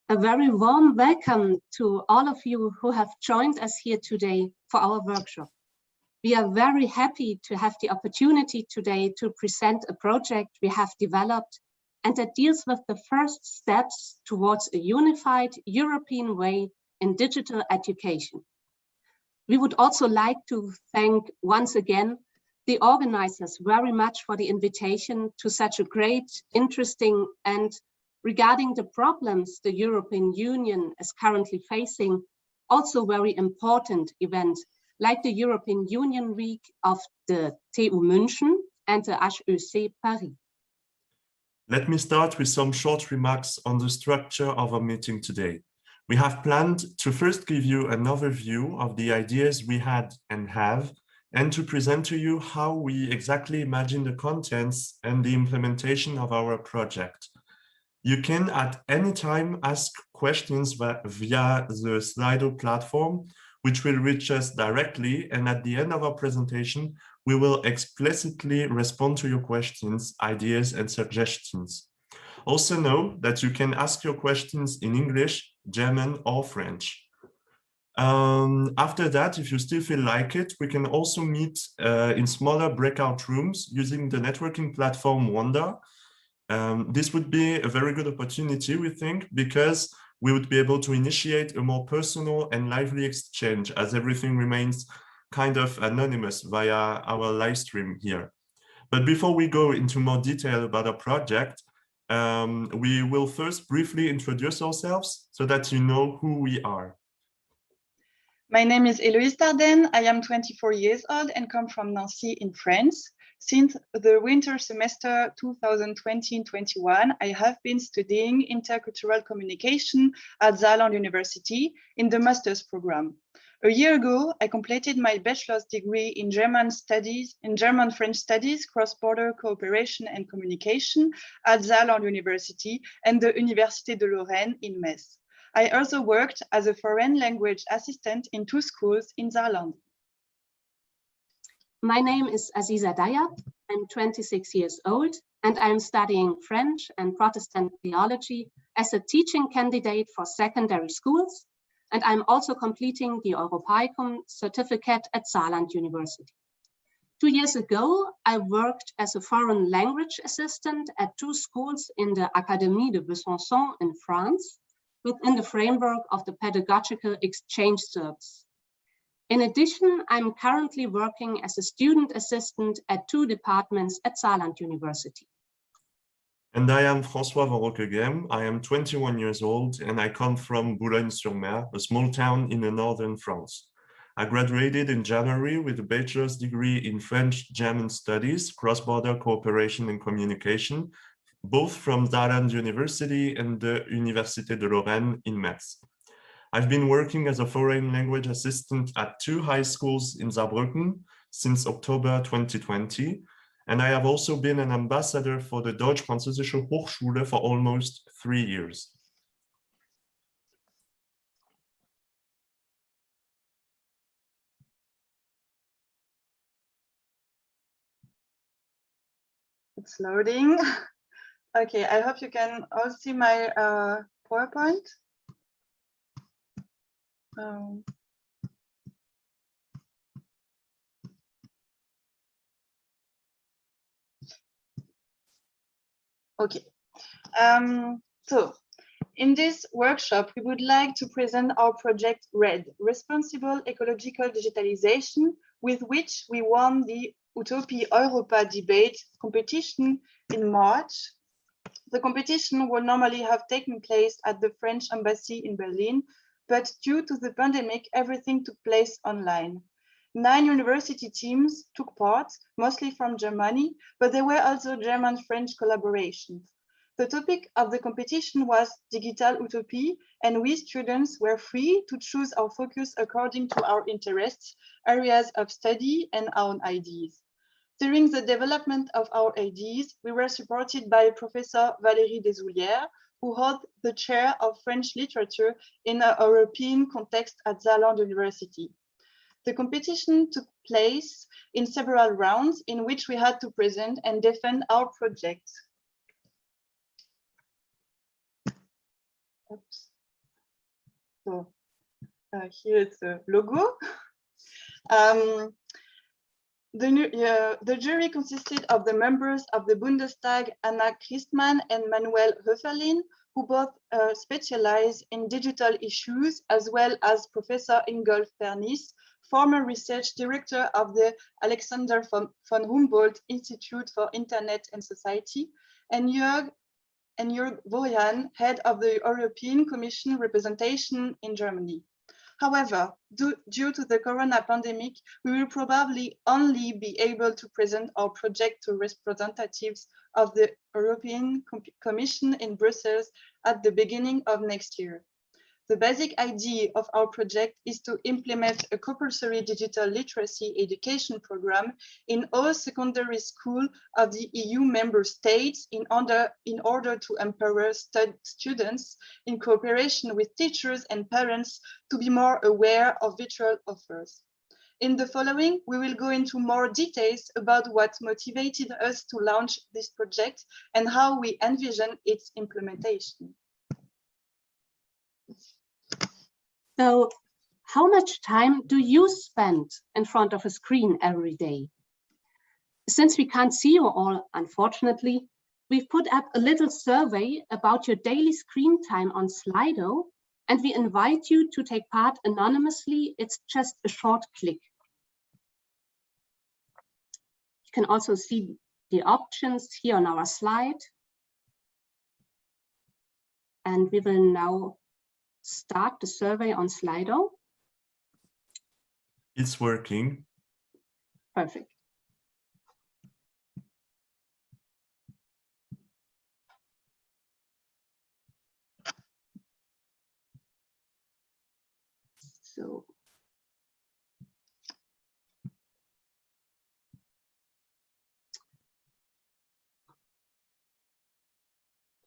A very warm welcome to all of you who have joined us here today for our workshop. We are very happy to have the opportunity today to present a project we have developed and that deals with the first steps towards a unified European way in digital education. We would also like to thank once again the organizers very much for the invitation to such a great, interesting, and regarding the problems the European Union is currently facing, also very important event like the European Union Week of the TU München and the HEC Paris. Let me start with some short remarks on the structure of our meeting today. We have planned to first give you an overview of the ideas we had and have, and to present to you how we exactly imagine the contents and the implementation of our project. You can at any time ask questions via the Slido platform, which will reach us directly, and at the end of our presentation, we will explicitly respond to your questions, ideas, and suggestions. Also know that you can ask your questions in English, German, or French. After that, if you still feel like it, we can also meet in smaller breakout rooms using the networking platform Wanda. This would be a very good opportunity, we think, because we would be able to initiate a more personal and lively exchange, as everything remains kind of anonymous via our live stream here. But before we go into more detail about our project, we will first briefly introduce ourselves so that you know who we are. My name is Héloïse Dardenne. I am 24 years old and come from Nancy in France. Since the winter semester 2020-21, I have been studying intercultural communication at Saarland University in the master's program. A year ago, I completed my bachelor's degree in German-French studies, cross-border cooperation and communication at Saarland University and the Université de Lorraine in Metz. I also worked as a foreign language assistant in 2 schools in Saarland. My name is Aziza Dayab. I'm 26 years old and I'm studying French and Protestant theology as a teaching candidate for secondary schools. And I'm also completing the Europaicum certificate at Saarland University. 2 years ago, I worked as a foreign language assistant at 2 schools in the Académie de Besançon in France, within the framework of the Pedagogical Exchange Service. In addition, I'm currently working as a student assistant at 2 departments at Saarland University. And I am François Van Roquegem. I am 21 years old and I come from Boulogne-sur-Mer, a small town in the northern France. I graduated in January with a bachelor's degree in French-German studies, cross-border cooperation and communication, both from Saarland University and the Université de Lorraine in Metz. I've been working as a foreign language assistant at 2 high schools in Saarbrücken since October 2020, and I have also been an ambassador for the Deutsch-Französische Hochschule for almost 3 years. It's loading. Okay, I hope you can all see my PowerPoint. Okay, so in this workshop, we would like to present our project RED, Responsible Ecological Digitalization, with which we won the Utopie Europa debate competition in March. The competition would normally have taken place at the French embassy in Berlin, but due to the pandemic, everything took place online. 9 university teams took part, mostly from Germany, but there were also German-French collaborations. The topic of the competition was Digital Utopie, and we students were free to choose our focus according to our interests, areas of study, and our ideas. During the development of our ideas, we were supported by Professor Valérie Desoulières, who held the chair of French literature in a European context at Saarland University. The competition took place in several rounds in which we had to present and defend our project. Oops. So here it's the logo. The jury consisted of the members of the Bundestag, Anna Christmann and Manuel Höferlin, who both specialize in digital issues, as well as Professor Ingolf Pernice, former research director of the Alexander von Humboldt Institute for Internet and Society, and Jörg Wojan, head of the European Commission representation in Germany. However, due to the corona pandemic, we will probably only be able to present our project to representatives of the European Commission in Brussels at the beginning of next year. The basic idea of our project is to implement a compulsory digital literacy education program in all secondary schools of the EU member states in order to empower students in cooperation with teachers and parents to be more aware of virtual offers. In the following, we will go into more details about what motivated us to launch this project and how we envision its implementation. So, how much time do you spend in front of a screen every day? Since we can't see you all, unfortunately, we've put up a little survey about your daily screen time on Slido, and we invite you to take part anonymously. It's just a short click. You can also see the options here on our slide. And we will now start the survey on Slido. It's working. Perfect. So,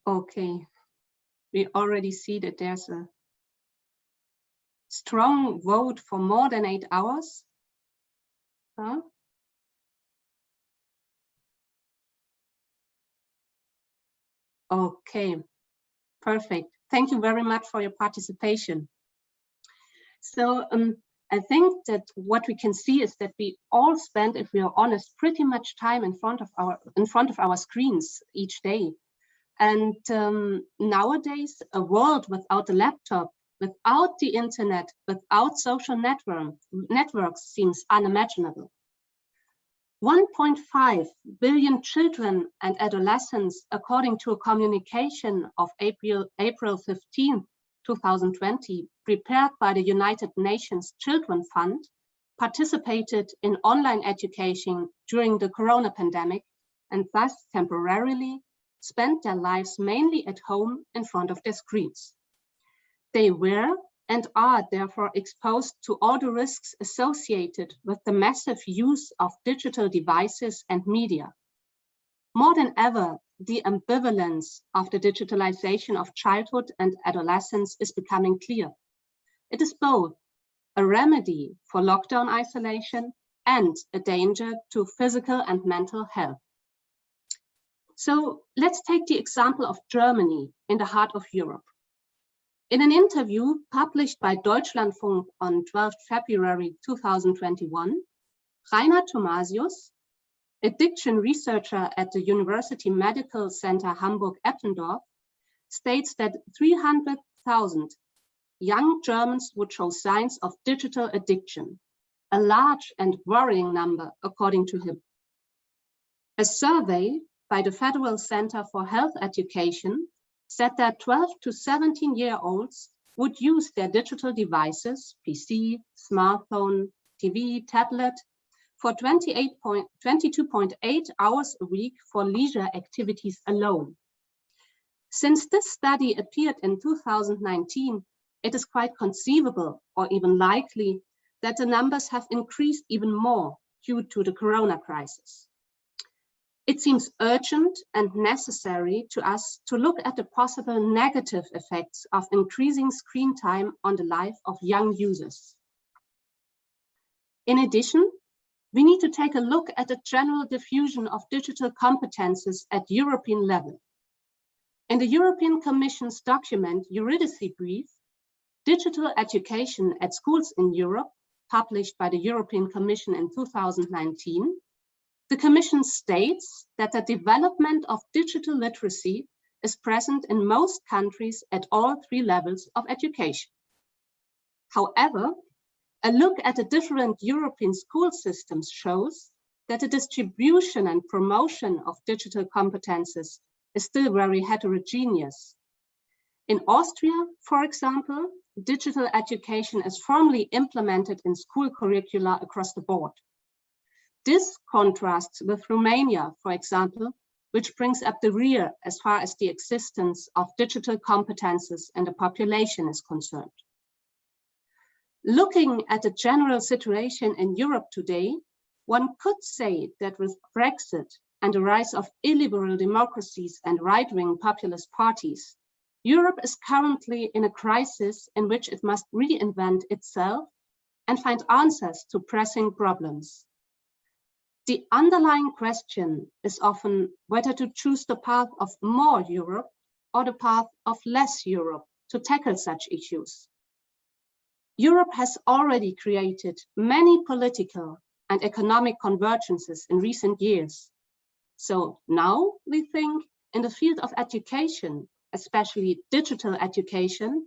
okay, we already see that there's a strong vote for more than 8 hours. Huh? Okay, perfect. Thank you very much for your participation. So I think that what we can see is that we all spend, if we are honest, pretty much time in front of our screens each day. And nowadays, a world without a laptop, without the internet, without social networks seems unimaginable. 1.5 billion children and adolescents, according to a communication of April 15, 2020, prepared by the United Nations Children Fund, participated in online education during the corona pandemic and thus temporarily spent their lives mainly at home in front of their screens. They were and are therefore exposed to all the risks associated with the massive use of digital devices and media. More than ever, the ambivalence of the digitalization of childhood and adolescence is becoming clear. It is both a remedy for lockdown isolation and a danger to physical and mental health. So let's take the example of Germany in the heart of Europe. In an interview published by Deutschlandfunk on 12 February 2021, Rainer Thomasius, addiction researcher at the University Medical Center Hamburg-Eppendorf, states that 300,000 young Germans would show signs of digital addiction, a large and worrying number, according to him. A survey by the Federal Center for Health Education said that 12 to 17-year-olds would use their digital devices, PC, smartphone, TV, tablet, for 22.8 hours a week for leisure activities alone. Since this study appeared in 2019, it is quite conceivable or even likely that the numbers have increased even more due to the corona crisis. It seems urgent and necessary to us to look at the possible negative effects of increasing screen time on the life of young users. In addition, we need to take a look at the general diffusion of digital competences at European level. In the European Commission's document, Eurydice Brief, Digital Education at Schools in Europe, published by the European Commission in 2019, the Commission states that the development of digital literacy is present in most countries at all 3 levels of education. However, a look at the different European school systems shows that the distribution and promotion of digital competences is still very heterogeneous. In Austria, for example, digital education is formally implemented in school curricula across the board. This contrasts with Romania, for example, which brings up the rear as far as the existence of digital competences in the population is concerned. Looking at the general situation in Europe today, one could say that with Brexit and the rise of illiberal democracies and right-wing populist parties, Europe is currently in a crisis in which it must reinvent itself and find answers to pressing problems. The underlying question is often whether to choose the path of more Europe or the path of less Europe to tackle such issues. Europe has already created many political and economic convergences in recent years. So now we think in the field of education, especially digital education,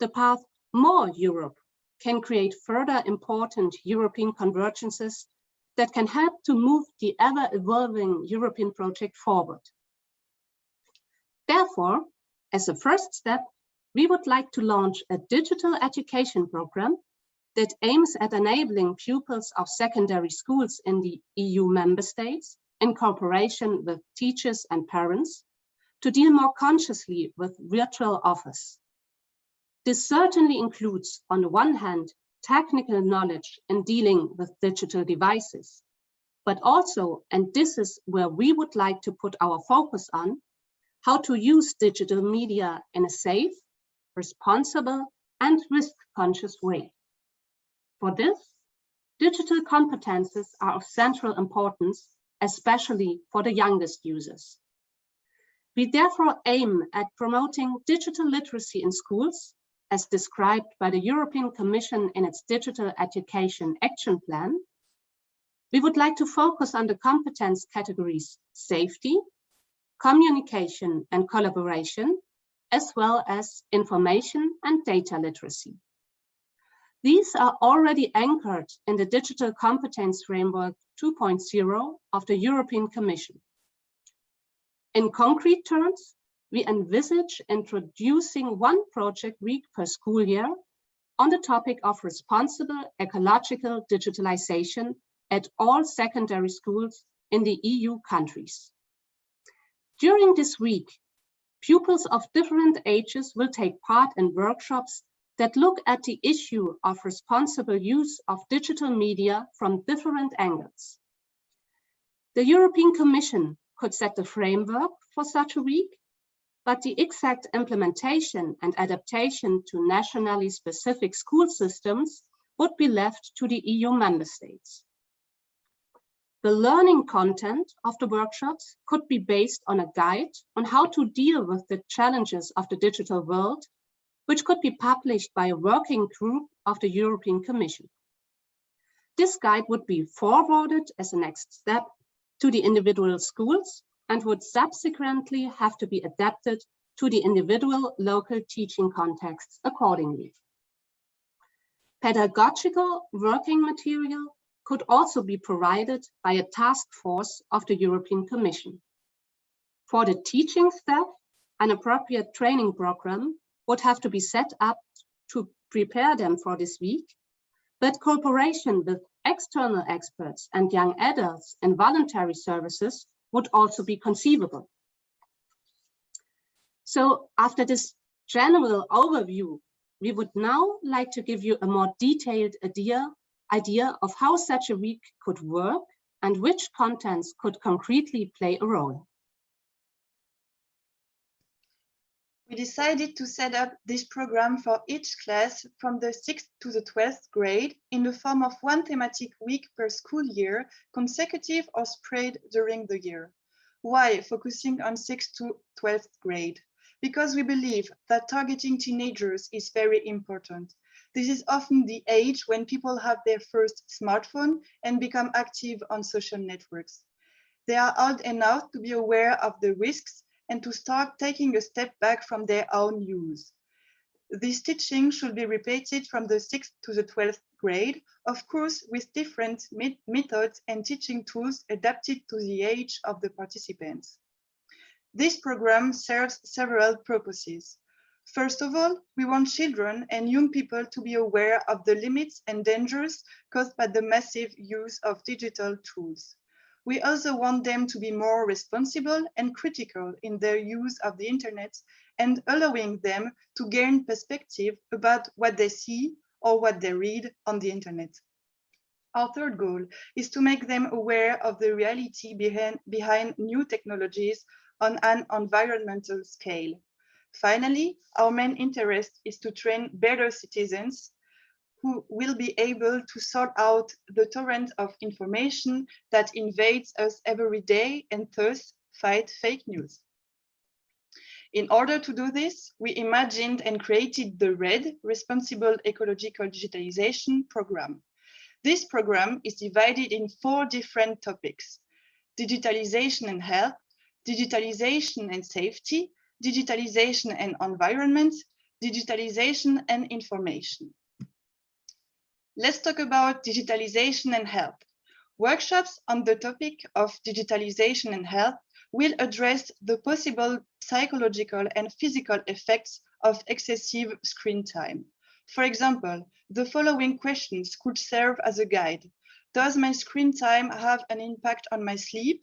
the path more Europe can create further important European convergences that can help to move the ever-evolving European project forward. Therefore, as a first step, we would like to launch a digital education program that aims at enabling pupils of secondary schools in the EU member states, in cooperation with teachers and parents, to deal more consciously with virtual offers. This certainly includes, on the one hand, technical knowledge in dealing with digital devices, but also, and this is where we would like to put our focus on, how to use digital media in a safe, responsible, and risk-conscious way. For this, digital competences are of central importance, especially for the youngest users. We therefore aim at promoting digital literacy in schools, as described by the European Commission in its Digital Education Action Plan. We would like to focus on the competence categories safety, communication and collaboration, as well as information and data literacy. These are already anchored in the Digital Competence Framework 2.0 of the European Commission. In concrete terms, we envisage introducing 1 project week per school year on the topic of responsible ecological digitalization at all secondary schools in the EU countries. During this week, pupils of different ages will take part in workshops that look at the issue of responsible use of digital media from different angles. The European Commission could set the framework for such a week, but the exact implementation and adaptation to nationally specific school systems would be left to the EU member states. The learning content of the workshops could be based on a guide on how to deal with the challenges of the digital world, which could be published by a working group of the European Commission. This guide would be forwarded as a next step to the individual schools and would subsequently have to be adapted to the individual local teaching contexts accordingly. Pedagogical working material could also be provided by a task force of the European Commission. For the teaching staff, an appropriate training program would have to be set up to prepare them for this week, but cooperation with external experts and young adults in voluntary services would also be conceivable. So after this general overview, we would now like to give you a more detailed idea of how such a week could work and which contents could concretely play a role. We decided to set up this program for each class from the 6th to the 12th grade in the form of 1 thematic week per school year, consecutive or spread during the year. Why focusing on 6th to 12th grade? because we believe that targeting teenagers is very important. This is often the age when people have their first smartphone and become active on social networks. They are old enough to be aware of the risks and to start taking a step back from their own use. This teaching should be repeated from the 6th to the 12th grade, of course, with different methods and teaching tools adapted to the age of the participants. This program serves several purposes. First of all, we want children and young people to be aware of the limits and dangers caused by the massive use of digital tools. We also want them to be more responsible and critical in their use of the internet and allowing them to gain perspective about what they see or what they read on the internet. Our third goal is to make them aware of the reality behind new technologies on an environmental scale. Finally, our main interest is to train better citizens who will be able to sort out the torrent of information that invades us every day and thus fight fake news. In order to do this, we imagined and created the RED, Responsible Ecological Digitalization program. This program is divided in 4 different topics: digitalization and health, digitalization and safety, digitalization and environment, digitalization and information. Let's talk about digitalization and health. Workshops on the topic of digitalization and health will address the possible psychological and physical effects of excessive screen time. For example, the following questions could serve as a guide. Does my screen time have an impact on my sleep?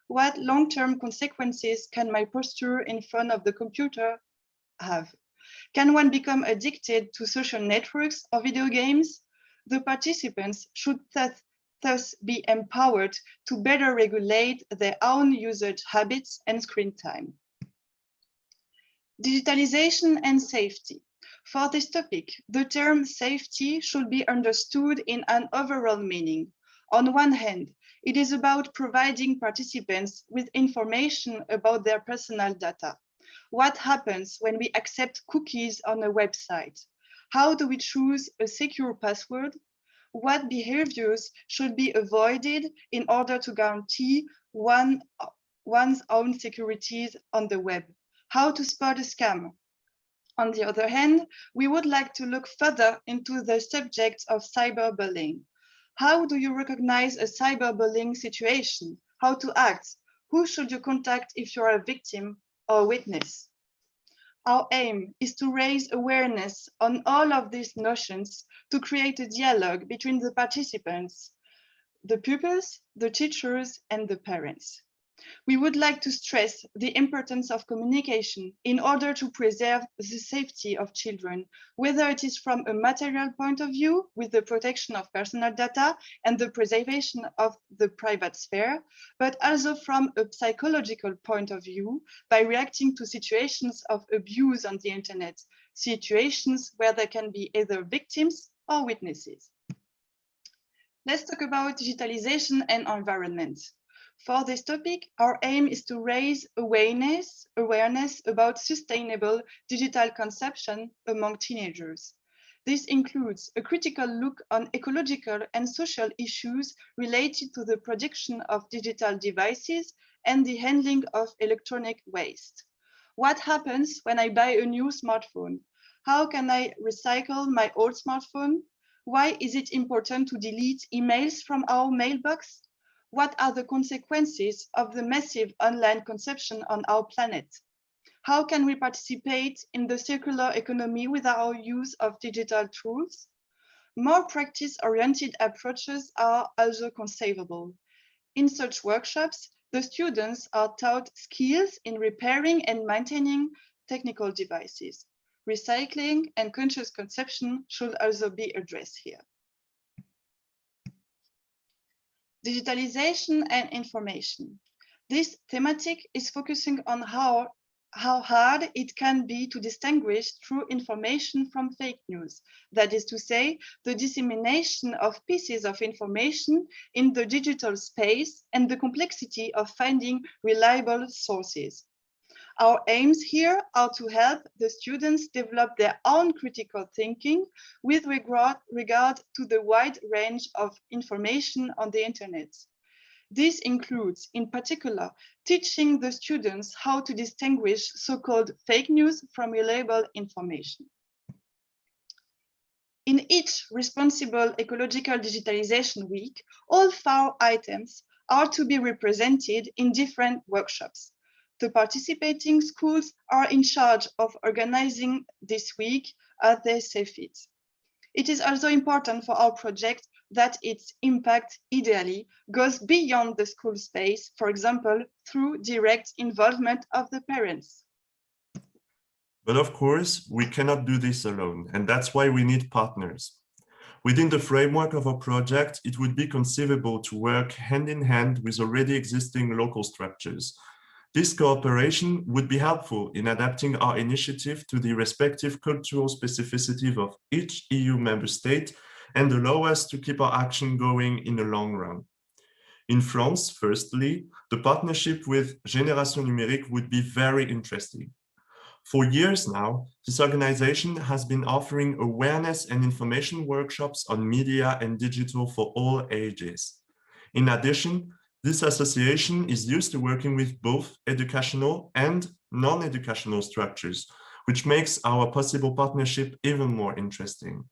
What long-term consequences can my posture in front of the computer have? Can one become addicted to social networks or video games? The participants should thus be empowered to better regulate their own usage habits and screen time. Digitalization and safety. For this topic, the term safety should be understood in an overall meaning. On one hand, it is about providing participants with information about their personal data. What happens when we accept cookies on a website? How do we choose a secure password? What behaviors should be avoided in order to guarantee one's own security on the web? How to spot a scam? On the other hand, we would like to look further into the subject of cyberbullying. How do you recognize a cyberbullying situation? How to act? Who should you contact if you're a victim or witness? Our aim is to raise awareness on all of these notions to create a dialogue between the participants, the pupils, the teachers, and the parents. We would like to stress the importance of communication in order to preserve the safety of children, whether it is from a material point of view with the protection of personal data and the preservation of the private sphere, but also from a psychological point of view by reacting to situations of abuse on the internet, situations where there can be either victims or witnesses. Let's talk about digitalization and environment. For this topic, our aim is to raise awareness about sustainable digital consumption among teenagers. This includes a critical look on ecological and social issues related to the production of digital devices and the handling of electronic waste. What happens when I buy a new smartphone? How can I recycle my old smartphone? Why is it important to delete emails from our mailbox? What are the consequences of the massive online consumption on our planet? How can we participate in the circular economy with our use of digital tools? More practice-oriented approaches are also conceivable. In such workshops, the students are taught skills in repairing and maintaining technical devices. Recycling and conscious consumption should also be addressed here. Digitalization and information. This thematic is focusing on how hard it can be to distinguish true information from fake news. That is to say, the dissemination of pieces of information in the digital space and the complexity of finding reliable sources. Our aims here are to help the students develop their own critical thinking with regard to the wide range of information on the internet. This includes, in particular, teaching the students how to distinguish so-called fake news from reliable information. In each responsible ecological digitalization week, all 4 items are to be represented in different workshops. The participating schools are in charge of organizing this week as they see fit. It is also important for our project that its impact ideally goes beyond the school space, for example, through direct involvement of the parents. But of course, we cannot do this alone, and that's why we need partners. Within the framework of our project, it would be conceivable to work hand in hand with already existing local structures. This cooperation would be helpful in adapting our initiative to the respective cultural specificity of each EU member state and allow us to keep our action going in the long run. In France, firstly, the partnership with Génération Numérique would be very interesting. For years now, this organization has been offering awareness and information workshops on media and digital for all ages. In addition, this association is used to working with both educational and non-educational structures, which makes our possible partnership even more interesting.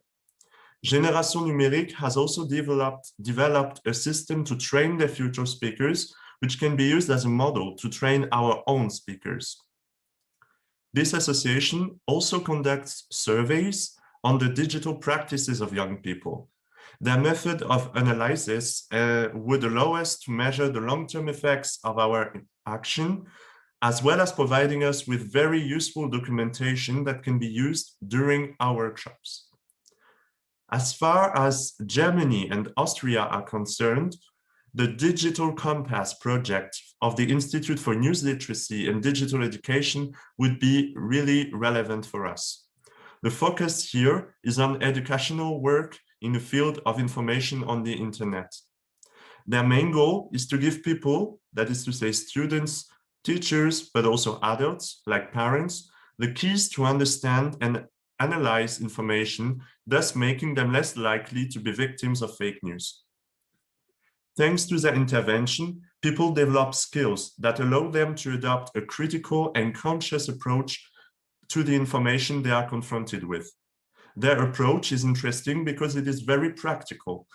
Génération Numérique has also developed a system to train their future speakers, which can be used as a model to train our own speakers. This association also conducts surveys on the digital practices of young people. Their method of analysis would allow us to measure the long-term effects of our action, as well as providing us with very useful documentation that can be used during our workshops. As far as Germany and Austria are concerned, the Digital Compass project of the Institute for News Literacy and Digital Education would be really relevant for us. The focus here is on educational work in the field of information on the internet. Their main goal is to give people, that is to say students, teachers, but also adults like parents, the keys to understand and analyze information, thus making them less likely to be victims of fake news. Thanks to their intervention, people develop skills that allow them to adopt a critical and conscious approach to the information they are confronted with. Their approach is interesting because it is very practical.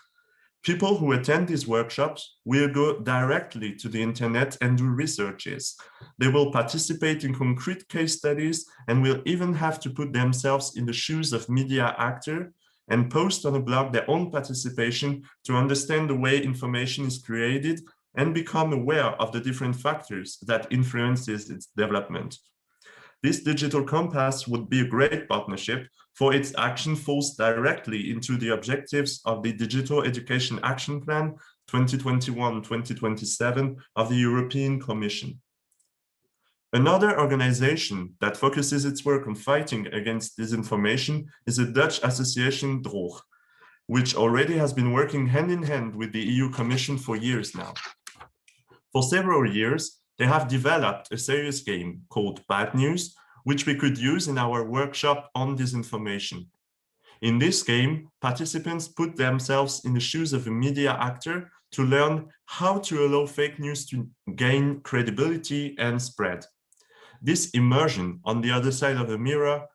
People who attend these workshops will go directly to the internet and do researches. They will participate in concrete case studies and will even have to put themselves in the shoes of media actors and post on a blog their own participation to understand the way information is created and become aware of the different factors that influences its development. This digital compass would be a great partnership, for its action falls directly into the objectives of the Digital Education Action Plan 2021-2027 of the European Commission. Another organization that focuses its work on fighting against disinformation is the Dutch association DROOG, which already has been working hand in hand with the EU Commission for years now. For several years, they have developed a serious game called Bad News, which we could use in our workshop on disinformation. In this game, participants put themselves in the shoes of a media actor to learn how to allow fake news to gain credibility and spread. This immersion on the other side of the mirror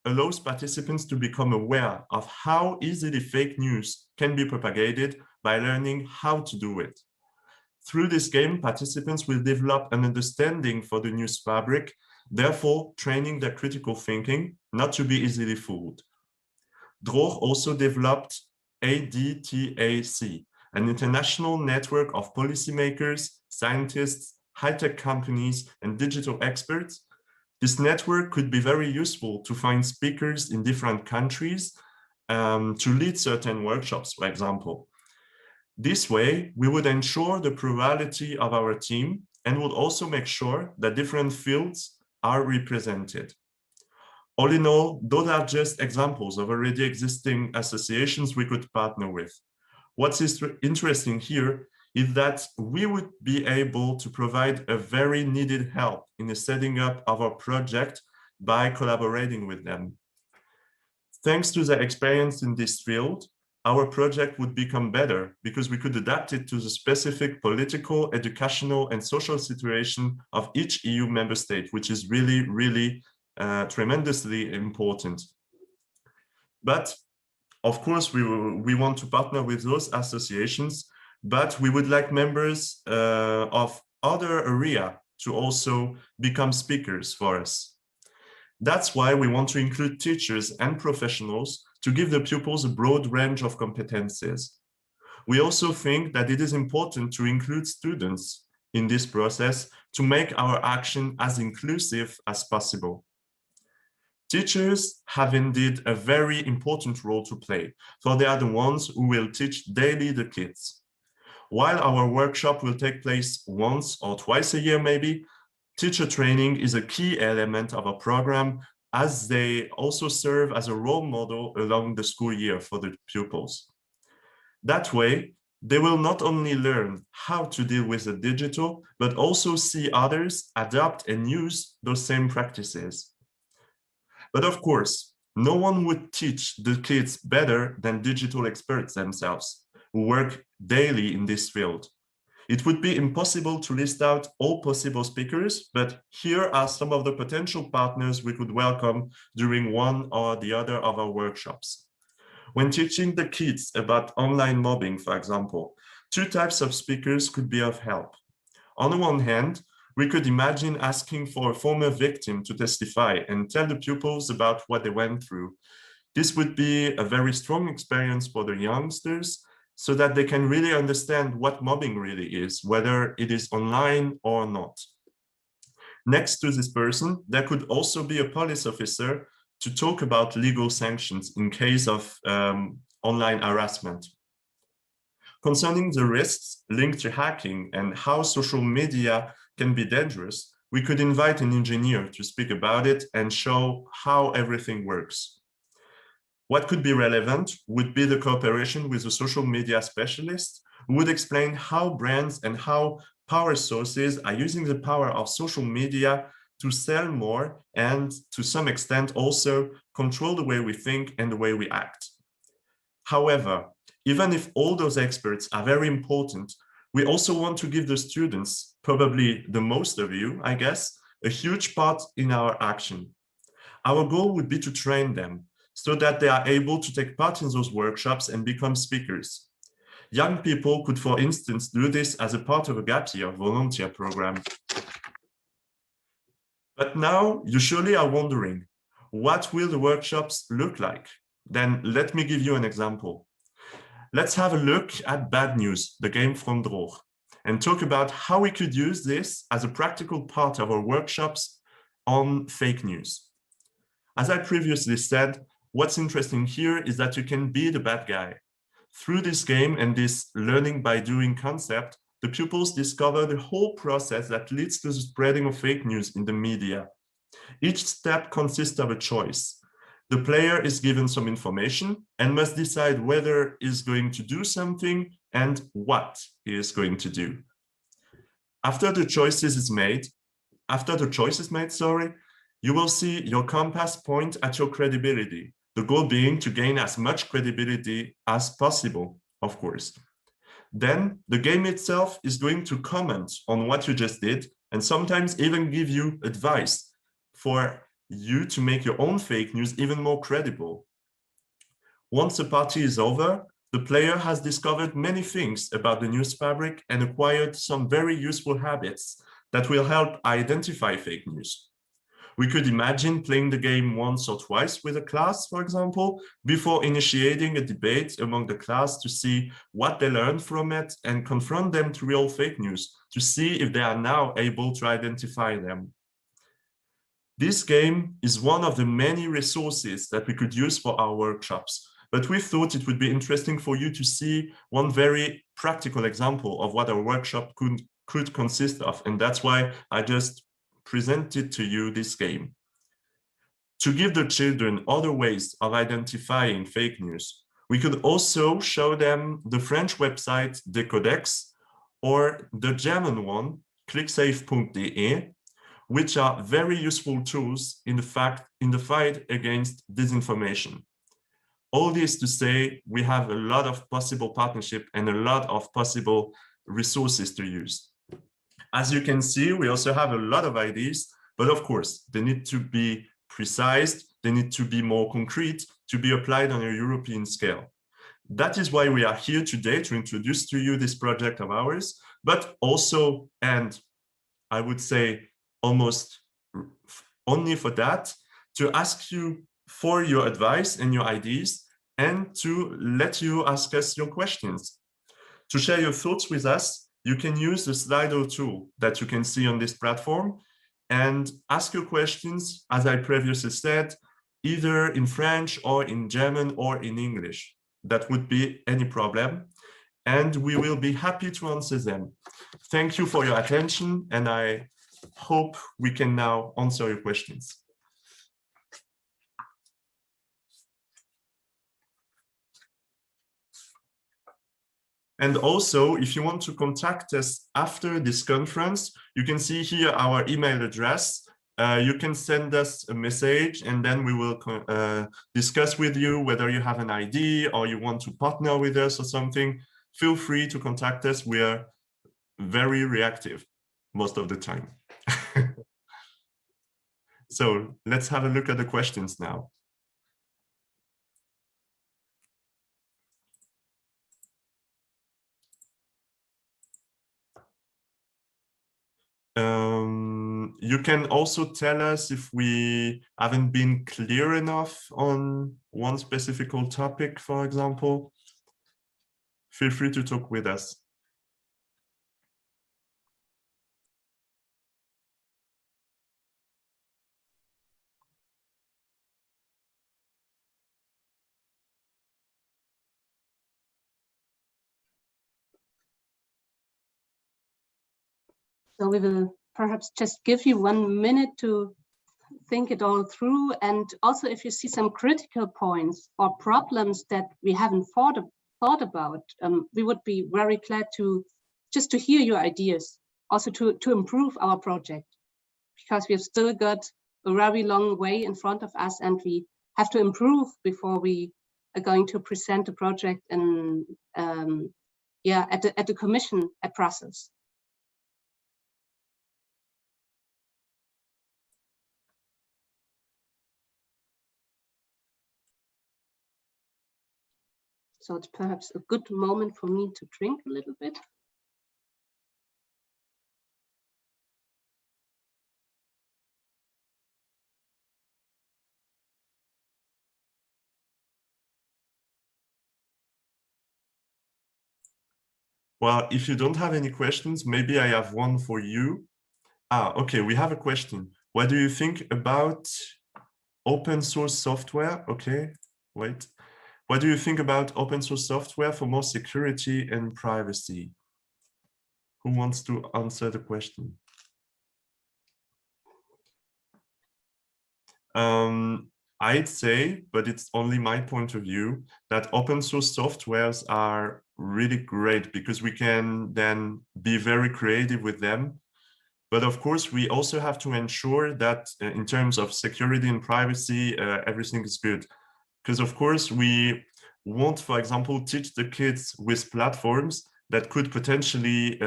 allows participants to become aware of how easily fake news can be propagated by learning how to do it. Through this game, participants will develop an understanding for the news fabric, therefore training their critical thinking not to be easily fooled. DROOG also developed ADTAC, an international network of policymakers, scientists, high-tech companies, and digital experts. This network could be very useful to find speakers in different countries to lead certain workshops, for example. This way, we would ensure the plurality of our team and would also make sure that different fields are represented. All in all, those are just examples of already existing associations we could partner with. What's interesting here is that we would be able to provide a very needed help in the setting up of our project by collaborating with them. Thanks to their experience in this field, our project would become better because we could adapt it to the specific political, educational, and social situation of each EU member state, which is really, really tremendously important. But of course, we want to partner with those associations, but we would like members of other area to also become speakers for us. That's why we want to include teachers and professionals to give the pupils a broad range of competences. We also think that it is important to include students in this process to make our action as inclusive as possible. Teachers have indeed a very important role to play, for they are the ones who will teach daily the kids. While our workshop will take place once or twice a year maybe, teacher training is a key element of our program, as they also serve as a role model along the school year for the pupils. That way, they will not only learn how to deal with the digital, but also see others adopt and use those same practices. But of course, no one would teach the kids better than digital experts themselves, who work daily in this field. It would be impossible to list out all possible speakers, but here are some of the potential partners we could welcome during one or the other of our workshops. When teaching the kids about online mobbing, for example, two types of speakers could be of help. On the one hand, we could imagine asking for a former victim to testify and tell the pupils about what they went through. This would be a very strong experience for the youngsters, so that they can really understand what mobbing really is, whether it is online or not. Next to this person, there could also be a police officer to talk about legal sanctions in case of online harassment. Concerning the risks linked to hacking and how social media can be dangerous, we could invite an engineer to speak about it and show how everything works. What could be relevant would be the cooperation with a social media specialist who would explain how brands and how power sources are using the power of social media to sell more and to some extent also control the way we think and the way we act. However, even if all those experts are very important, we also want to give the students, probably the most of you, I guess, a huge part in our action. Our goal would be to train them so that they are able to take part in those workshops and become speakers. Young people could, for instance, do this as a part of a gap year volunteer program. But now you surely are wondering, what will the workshops look like? Then let me give you an example. Let's have a look at Bad News, the game from Droog, and talk about how we could use this as a practical part of our workshops on fake news. As I previously said, what's interesting here is that you can be the bad guy. Through this game and this learning by doing concept, the pupils discover the whole process that leads to the spreading of fake news in the media. Each step consists of a choice. The player is given some information and must decide whether he is going to do something and what he is going to do. After the choice is made, you will see your compass point at your credibility. The goal being to gain as much credibility as possible, of course. Then the game itself is going to comment on what you just did and sometimes even give you advice for you to make your own fake news even more credible. Once the party is over, the player has discovered many things about the news fabric and acquired some very useful habits that will help identify fake news. We could imagine playing the game once or twice with a class, for example, before initiating a debate among the class to see what they learned from it and confront them to real fake news to see if they are now able to identify them. This game is one of the many resources that we could use for our workshops, but we thought it would be interesting for you to see one very practical example of what our workshop could consist of, and that's why I just presented to you this game. To give the children other ways of identifying fake news, we could also show them the French website Decodex or the German one, clicksafe.de, which are very useful tools in the fight against disinformation. All this to say, we have a lot of possible partnership and a lot of possible resources to use. As you can see, we also have a lot of ideas, but of course, they need to be precise, they need to be more concrete, to be applied on a European scale. That is why we are here today, to introduce to you this project of ours, but also, and I would say almost only for that, to ask you for your advice and your ideas, and to let you ask us your questions. To share your thoughts with us, you can use the Slido tool that you can see on this platform and ask your questions, as I previously said, either in French or in German or in English. That would be any problem, and we will be happy to answer them. Thank you for your attention, and I hope we can now answer your questions. And also, if you want to contact us after this conference, you can see here our email address. You can send us a message, and then we will discuss with you whether you have an idea or you want to partner with us or something. Feel free to contact us. We are very reactive most of the time. So let's have a look at the questions now. You can also tell us if we haven't been clear enough on one specific topic, for example. Feel free to talk with us. So we will perhaps just give you 1 minute to think it all through. And also, if you see some critical points or problems that we haven't thought about, we would be very glad to just to hear your ideas, also to improve our project, because we've still got a very long way in front of us, and we have to improve before we are going to present the project and at the commission at Brussels. So it's perhaps a good moment for me to drink a little bit. Well, if you don't have any questions, maybe I have one for you. Okay, we have a question. What do you think about open source software? Okay, wait. What do you think about open source software for more security and privacy? Who wants to answer the question? I'd say, but it's only my point of view, that open source softwares are really great because we can then be very creative with them. But of course, we also have to ensure that in terms of security and privacy, everything is good. Because of course, we won't, for example, teach the kids with platforms that could potentially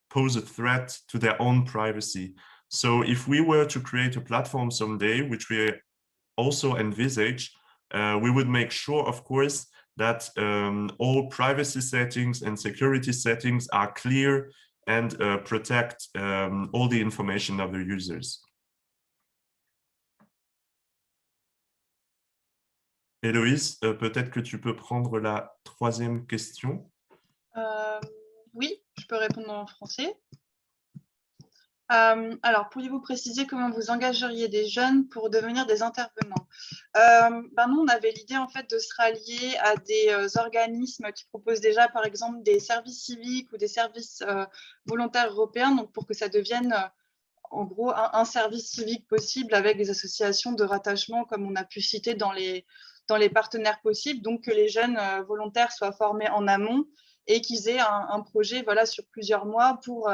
pose a threat to their own privacy. So if we were to create a platform someday, which we also envisage, we would make sure, of course, that all privacy settings and security settings are clear and protect all the information of the users. Héloïse, peut-être que tu peux prendre la troisième question. Oui, je peux répondre en français. Alors, pourriez-vous préciser comment vous engageriez des jeunes pour devenir des intervenants? Nous, on avait l'idée en fait de se rallier à des organismes qui proposent déjà, par exemple, des services civiques ou des services volontaires européens, donc pour que ça devienne en gros un service civique possible avec des associations de rattachement, comme on a pu citer dans les partenaires possibles, donc que les jeunes volontaires soient formés en amont et qu'ils aient un projet voilà, sur plusieurs mois pour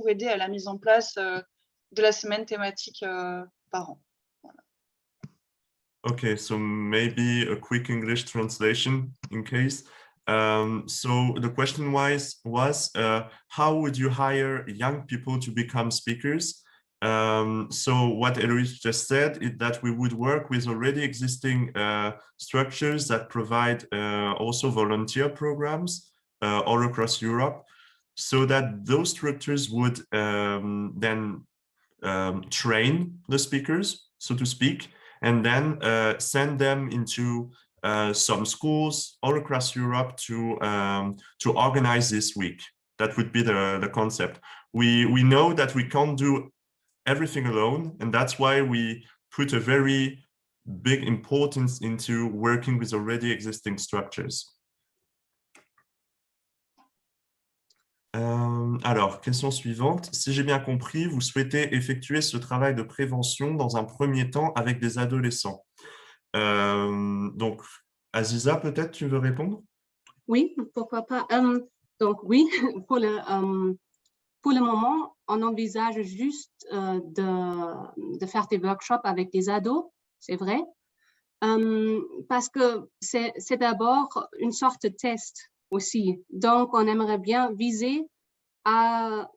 aider à la mise en place de la semaine thématique par an. Voilà. Okay, so maybe a quick English translation in case. So the question was how would you hire young people to become speakers? So what Eloise just said is that we would work with already existing structures that provide also volunteer programs all across Europe, so that those structures would then train the speakers, so to speak, and then send them into some schools all across Europe to organize this week. That would be the concept. We know that we can't do everything alone, and that's why we put a very big importance into working with already existing structures. Alors, question suivante. Si j'ai bien compris, vous souhaitez effectuer ce travail de prévention dans un premier temps avec des adolescents. Donc, Aziza, peut-être tu veux répondre? Oui, pourquoi pas. Donc oui, pour le moment, on envisage juste de faire des workshops avec des ados, c'est vrai, parce que c'est d'abord une sorte de test aussi. Donc, on aimerait bien viser à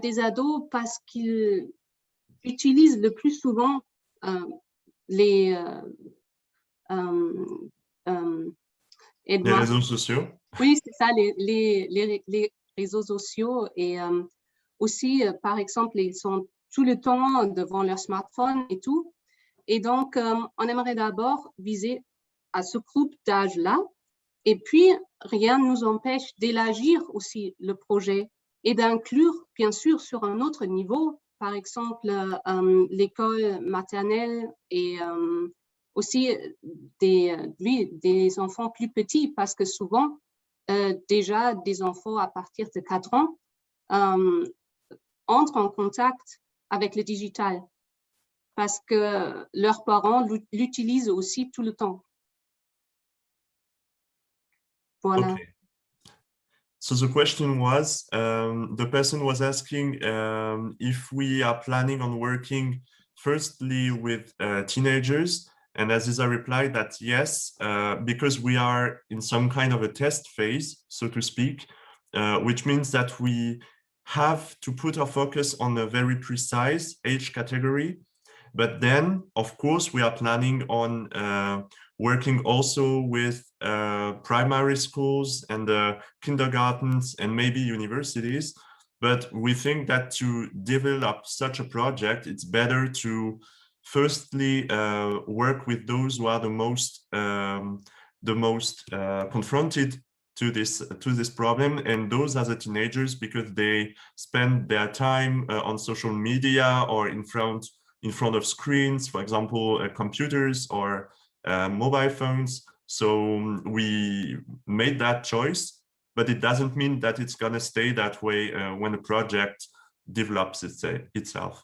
des ados parce qu'ils utilisent le plus souvent les réseaux sociaux. Oui, c'est ça, les réseaux sociaux et aussi, par exemple, ils sont tout le temps devant leur smartphone et tout. Et donc, on aimerait d'abord viser à ce groupe d'âge-là. Et puis, rien ne nous empêche d'élargir aussi le projet et d'inclure, bien sûr, sur un autre niveau, par exemple, l'école maternelle et aussi des enfants plus petits, parce que souvent, déjà, des enfants à partir de 4 ans entrent en contact avec le digital parce que leurs parents l'utilisent aussi tout le temps. Voilà. Okay. So the question was, the person was asking if we are planning on working firstly with teenagers, and Aziza replied that yes, because we are in some kind of a test phase, so to speak, which means that we have to put our focus on a very precise age category. But then, of course, we are planning on working also with primary schools and kindergartens and maybe universities. But we think that to develop such a project, it's better to firstly work with those who are the most confronted to this problem, and those are the teenagers, because they spend their time on social media or in front of screens, for example, computers or mobile phones. So we made that choice, but it doesn't mean that it's going to stay that way when the project develops itself.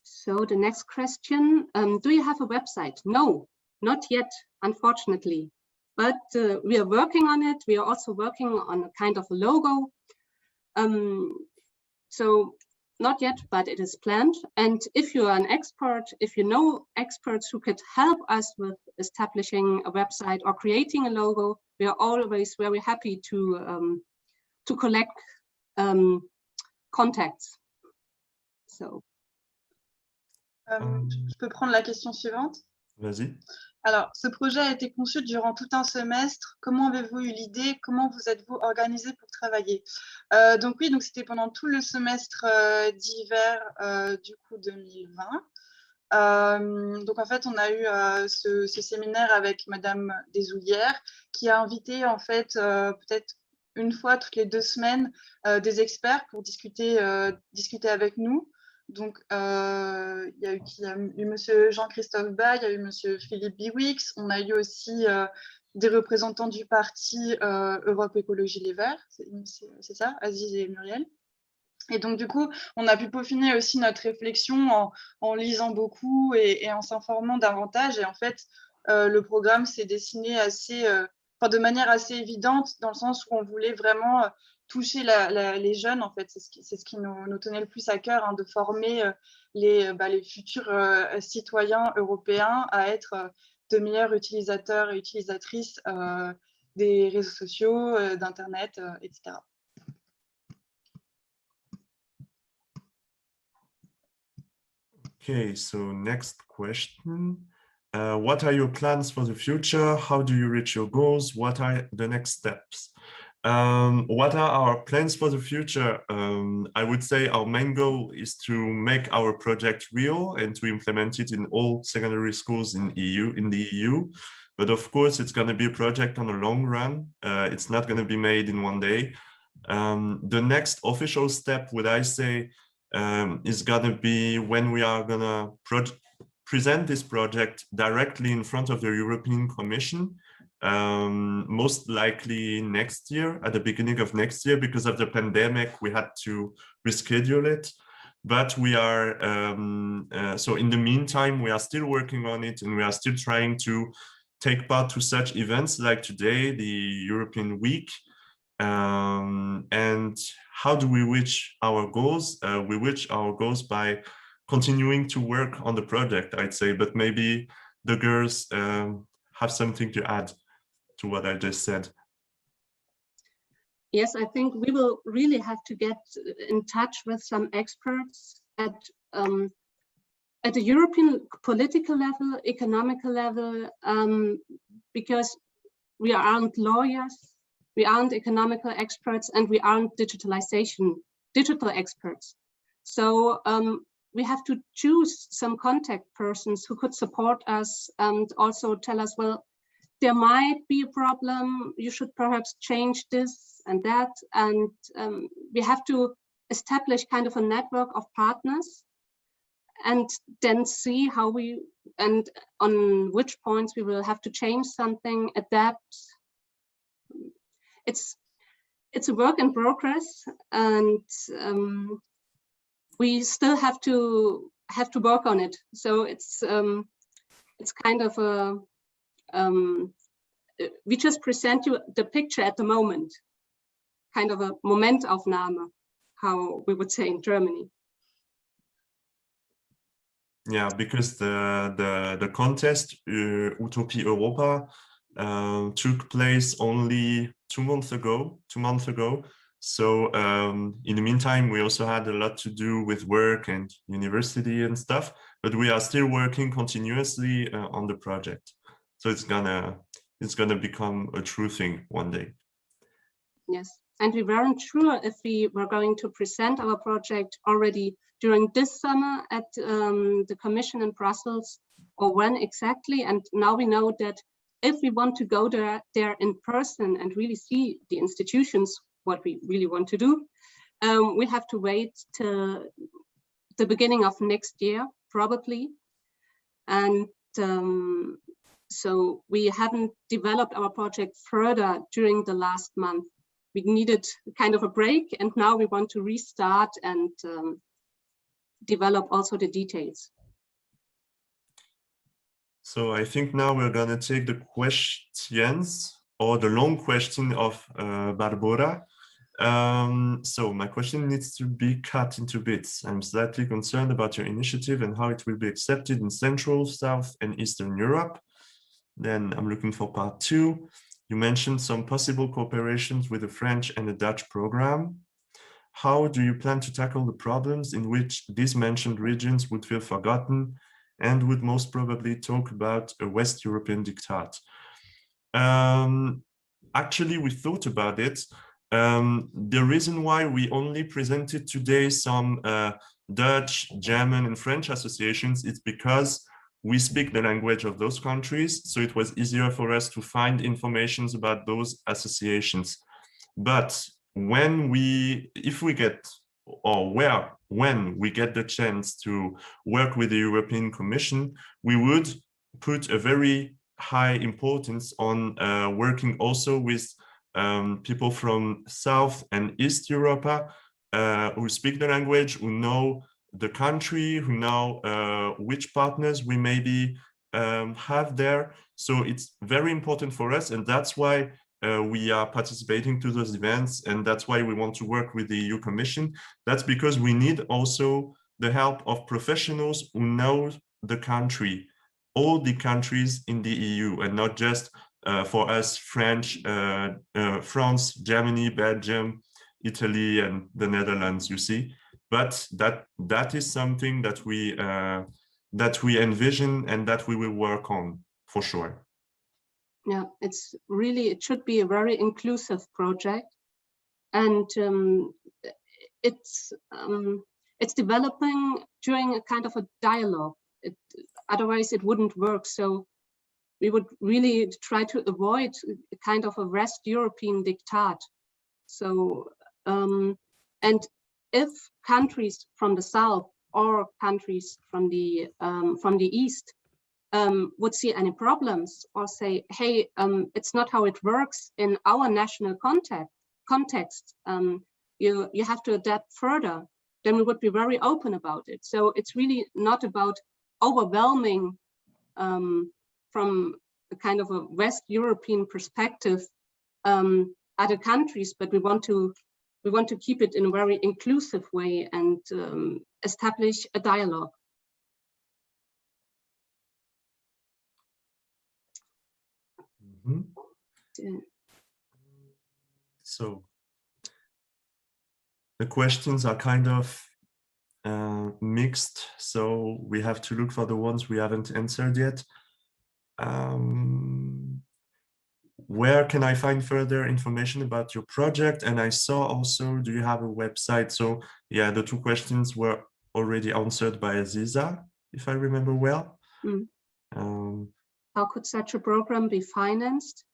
So the next question, do you have a website? No, not yet, unfortunately, but we are working on it. We are also working on a kind of a logo. So not yet, but it is planned. And if you are an expert, if you know experts who could help us with establishing a website or creating a logo, we are always very happy to collect contacts. So. Je peux prendre la question suivante? Vas-y. Alors, ce projet a été conçu durant tout un semestre. Comment avez-vous eu l'idée? Comment vous êtes-vous organisé pour travailler? Donc oui, donc c'était pendant tout le semestre d'hiver du coup 2020. Donc en fait, on a eu ce séminaire avec Madame Desoulières qui a invité en fait peut-être une fois toutes les 2 semaines des experts pour discuter avec nous. Donc, il y a eu monsieur Jean-Christophe Bas, il y a eu monsieur Philippe Biwix, on a eu aussi des représentants du parti Europe Écologie Les Verts, c'est ça, Aziz et Muriel. Et donc, du coup, on a pu peaufiner aussi notre réflexion en lisant beaucoup et en s'informant davantage. Et en fait, le programme s'est dessiné assez de manière assez évidente, dans le sens où on voulait vraiment toucher les jeunes, en fait. C'est ce qui nous tenait le plus à cœur, hein, de former les futurs citoyens européens à être de meilleurs utilisateurs et utilisatrices des réseaux sociaux, d'Internet, etc. Okay, so next question. What are your plans for the future? How do you reach your goals? What are the next steps? What are our plans for the future? I would say our main goal is to make our project real and to implement it in all secondary schools in the EU. But of course, it's going to be a project on a long run. It's not going to be made in one day. The next official step, would I say, is going to be when we are going to present this project directly in front of the European Commission, most likely next year, at the beginning of next year. Because of the pandemic, we had to reschedule it. But we are, so in the meantime, we are still working on it, and we are still trying to take part to such events like today, the European Week. And how do we reach our goals? We reach our goals by continuing to work on the project, I'd say, but maybe the girls have something to add to what I just said. Yes, I think we will really have to get in touch with some experts at the European political level, economical level, because we aren't lawyers, we aren't economical experts, and we aren't digital experts. So we have to choose some contact persons who could support us and also tell us, well, there might be a problem, you should perhaps change this and that. And we have to establish kind of a network of partners and then see how and on which points we will have to change something, adapt. It's a work in progress, and we still have to work on it. So it's kind of a we just present you the picture at the moment, kind of a Momentaufnahme, how we would say in Germany. Yeah, because the contest Utopie Europa took place only 2 months ago. So in the meantime, we also had a lot to do with work and university and stuff, but we are still working continuously on the project. So it's gonna become a true thing one day. Yes, and we weren't sure if we were going to present our project already during this summer at the Commission in Brussels, or when exactly. And now we know that if we want to go there in person and really see the institutions, what we really want to do, we have to wait till the beginning of next year, probably. And so we haven't developed our project further during the last month. We needed kind of a break, and now we want to restart and develop also the details. So I think now we're gonna take the questions, or the long question of Barbora. So my question needs to be cut into bits. I'm slightly concerned about your initiative and how it will be accepted in Central, South, and Eastern Europe. Then I'm looking for part 2. You mentioned some possible cooperations with the French and the Dutch program. How do you plan to tackle the problems in which these mentioned regions would feel forgotten and would most probably talk about a West European diktat? Actually, we thought about it. The reason why we only presented today some Dutch, German, and French associations is because we speak the language of those countries, so it was easier for us to find information about those associations. But when we get the chance to work with the European Commission, we would put a very high importance on working also with people from South and East Europa who speak the language, who know the country, who know which partners we maybe have there. So it's very important for us, and that's why we are participating to those events, and that's why we want to work with the EU Commission. That's because we need also the help of professionals who know the country, all the countries in the EU, and not just for us French, France, Germany, Belgium, Italy, and the Netherlands, you see. But that is something that we envision and that we will work on for sure. Yeah, it should be a very inclusive project, and it's developing during a kind of a dialogue. Otherwise it wouldn't work. So we would really try to avoid a kind of a West European diktat. So and if countries from the south or countries from the east would see any problems or say, hey, it's not how it works in our national context, you have to adapt further, then we would be very open about it. So it's really not about overwhelming from a kind of a West European perspective other countries, but we want to keep it in a very inclusive way and establish a dialogue. Mm-hmm. So the questions are kind of mixed, so we have to look for the ones we haven't answered yet. Where can I find further information about your project? And I saw also, do you have a website? So yeah, the two questions were already answered by Aziza, if I remember well. How could such a program be financed?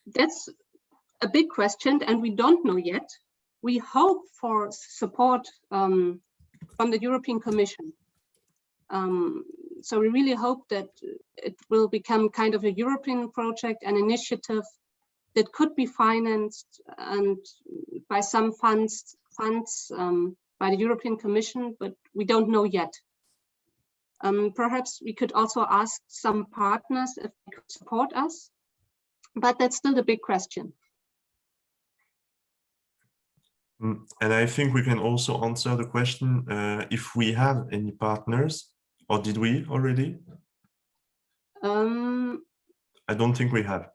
That's a big question, and we don't know yet. We hope for support from the European Commission. So we really hope that it will become kind of a European project, an initiative that could be financed and by some funds by the European Commission, but we don't know yet. Perhaps we could also ask some partners if they could support us, but that's still the big question. And I think we can also answer the question if we have any partners, or did we already? I don't think we have.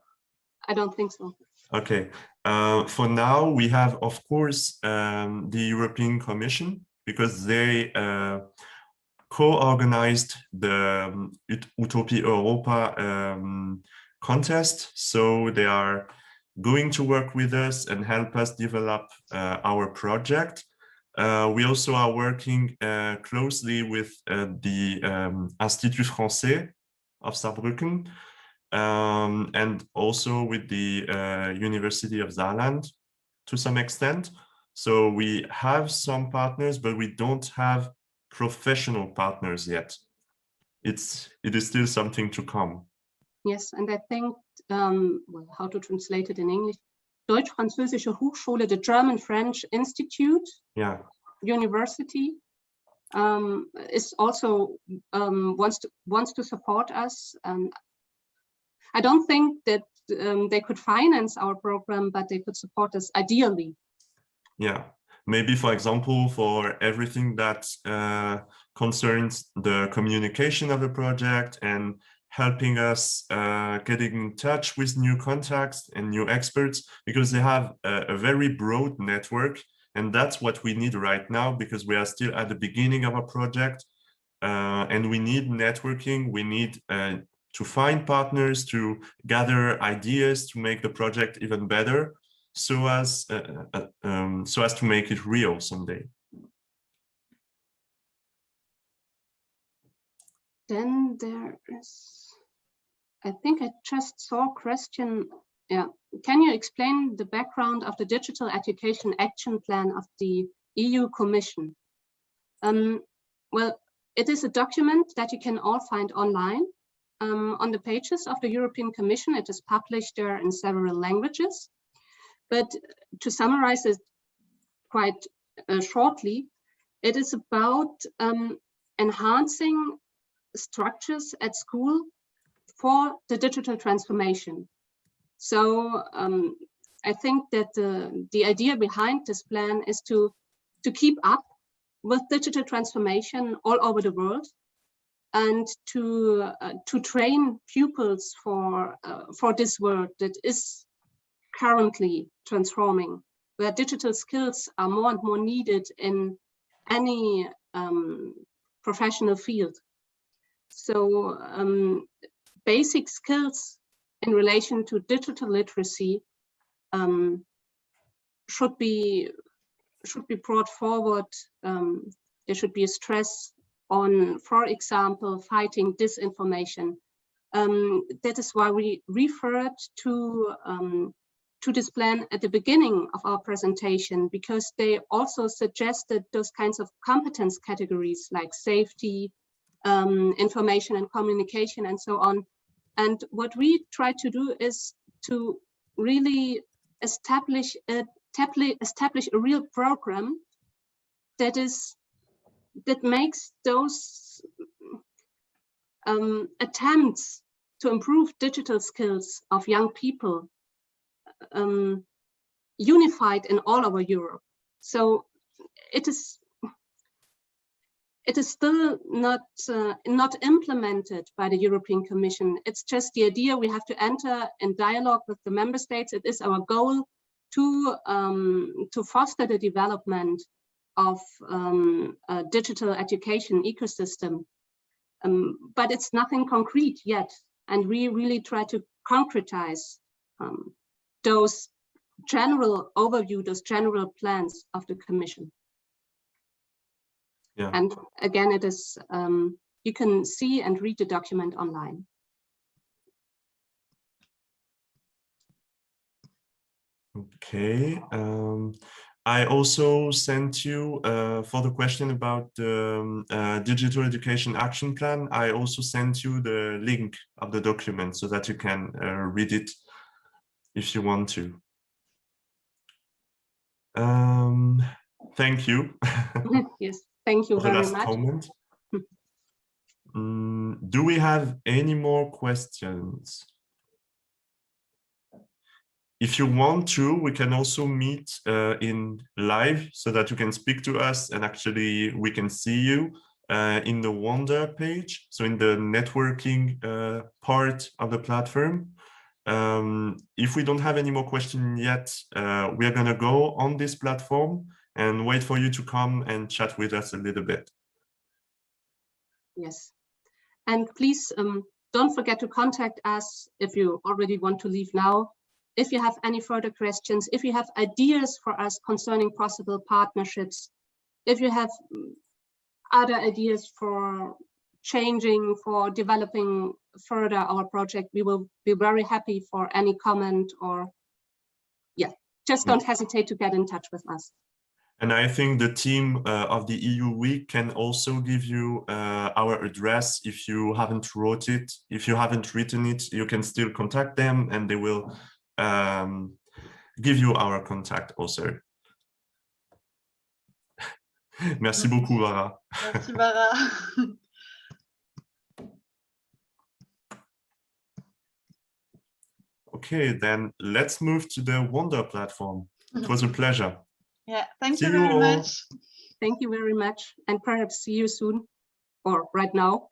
I don't think so. Okay. For now, we have, of course, the European Commission, because they co-organized the Utopie Europa contest. So they are going to work with us and help us develop our project. We also are working closely with the Institut Français of Saarbrücken, and also with the University of Saarland to some extent. So we have some partners, but we don't have professional partners yet. It is still something to come. Yes, and I think, well, how to translate it in English? Deutsch-Französische Hochschule, the German-French Institute, yeah, University, is also wants to support us. I don't think that they could finance our program, but they could support us ideally. Yeah, maybe, for example, for everything that concerns the communication of the project and helping us getting in touch with new contacts and new experts, because they have a very broad network, and that's what we need right now, because we are still at the beginning of a project, and we need networking. We need to find partners, to gather ideas, to make the project even better, so as to make it real someday. Then there is, I think I just saw a question. Yeah, can you explain the background of the Digital Education Action Plan of the EU Commission? Well, it is a document that you can all find online on the pages of the European Commission. It is published there in several languages. But to summarize it quite shortly, it is about enhancing structures at school for the digital transformation. So I think that the idea behind this plan is to keep up with digital transformation all over the world, and to train pupils for this world that is currently transforming, where digital skills are more and more needed in any professional field. So basic skills in relation to digital literacy should be brought forward. There should be a stress on, for example, fighting disinformation. That is why we referred to this plan at the beginning of our presentation, because they also suggested those kinds of competence categories like safety, information and communication, and so on. And what we try to do is to really establish a real program that makes those attempts to improve digital skills of young people unified in all over Europe. So it is still not implemented by the European Commission. It's just the idea. We have to enter in dialogue with the member states. It is our goal to foster the development of a digital education ecosystem. But it's nothing concrete yet. And we really try to concretize those general overview, those general plans of the Commission. Yeah. And again, it is, you can see and read the document online. Okay. I also sent you for the question about the Digital Education Action Plan. I also sent you the link of the document so that you can read it if you want to. Thank you. Yes, thank you very much. Comment. Do we have any more questions? If you want to, we can also meet in live so that you can speak to us and actually we can see you in the Wonder page. So in the networking part of the platform. If we don't have any more questions yet, we are gonna go on this platform and wait for you to come and chat with us a little bit. Yes, and please don't forget to contact us if you already want to leave now. If you have any further questions, if you have ideas for us concerning possible partnerships, if you have other ideas for changing, for developing further our project, we will be very happy for any comment, or just don't hesitate to get in touch with us. And I think the team of the EU Week can also give you our address if you haven't wrote it. If you haven't written it, you can still contact them and they will give you our contact also. Merci beaucoup, Vara. Merci, Vara. Okay, then let's move to the Wonder platform. It was a pleasure. Yeah, thank See you you very all. much. Thank you very much, and perhaps see you soon, or right now.